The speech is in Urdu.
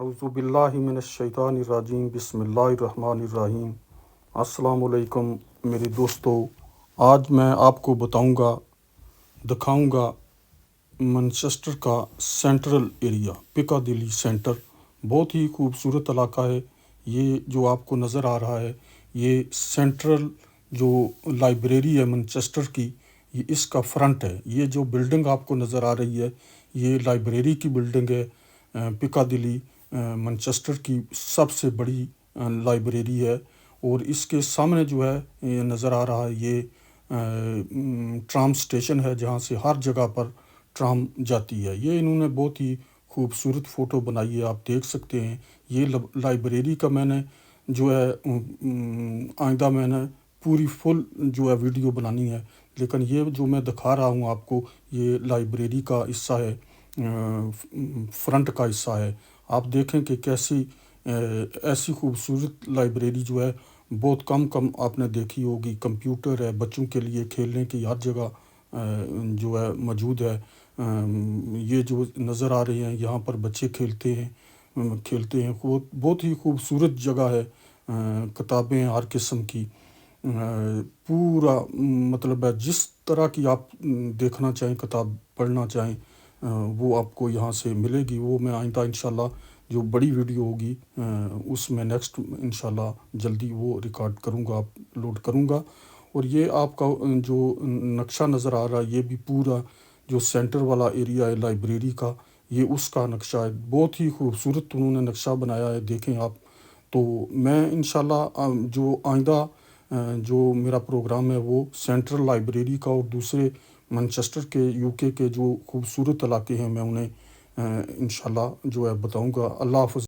اعوذ باللہ من الشیطان الرجیم بسم اللہ الرحمن الرحیم۔ السلام علیکم میرے دوستو، آج میں آپ کو دکھاؤں گا مانچسٹر کا سینٹرل ایریا، پیکادیلی سینٹر۔ بہت ہی خوبصورت علاقہ ہے یہ جو آپ کو نظر آ رہا ہے۔ یہ سینٹرل جو لائبریری ہے مانچسٹر کی، یہ اس کا فرنٹ ہے۔ یہ جو بلڈنگ آپ کو نظر آ رہی ہے یہ لائبریری کی بلڈنگ ہے۔ پیکادیلی مانچسٹر کی سب سے بڑی لائبریری ہے، اور اس کے سامنے جو ہے یہ نظر آ رہا ہے یہ ٹرام سٹیشن ہے جہاں سے ہر جگہ پر ٹرام جاتی ہے۔ یہ انہوں نے بہت ہی خوبصورت فوٹو بنائی ہے، آپ دیکھ سکتے ہیں۔ یہ لائبریری کا میں نے جو ہے آئندہ میں نے پوری فل جو ہے ویڈیو بنانی ہے، لیکن یہ جو میں دکھا رہا ہوں آپ کو یہ لائبریری کا حصہ ہے، فرنٹ کا حصہ ہے۔ آپ دیکھیں کہ کیسی ایسی خوبصورت لائبریری جو ہے بہت کم آپ نے دیکھی ہوگی۔ کمپیوٹر ہے، بچوں کے لیے کھیلنے کی ہر جگہ جو ہے موجود ہے۔ یہ جو نظر آ رہے ہیں یہاں پر بچے کھیلتے ہیں۔ بہت ہی خوبصورت جگہ ہے۔ کتابیں ہر قسم کی، پورا مطلب ہے جس طرح کی آپ دیکھنا چاہیں، کتاب پڑھنا چاہیں وہ آپ کو یہاں سے ملے گی۔ وہ میں آئندہ انشاءاللہ جو بڑی ویڈیو ہوگی اس میں نیکسٹ انشاءاللہ جلدی وہ ریکارڈ کروں گا، اپلوڈ کروں گا۔ اور یہ آپ کا جو نقشہ نظر آ رہا ہے یہ بھی پورا جو سینٹر والا ایریا ہے لائبریری کا، یہ اس کا نقشہ ہے۔ بہت ہی خوبصورت انہوں نے نقشہ بنایا ہے، دیکھیں آپ۔ تو میں انشاءاللہ جو آئندہ جو میرا پروگرام ہے وہ سینٹرل لائبریری کا اور دوسرے مانچسٹر کے UK کے جو خوبصورت علاقے ہیں میں انہیں انشاءاللہ جو ہے بتاؤں گا۔ اللہ حافظ۔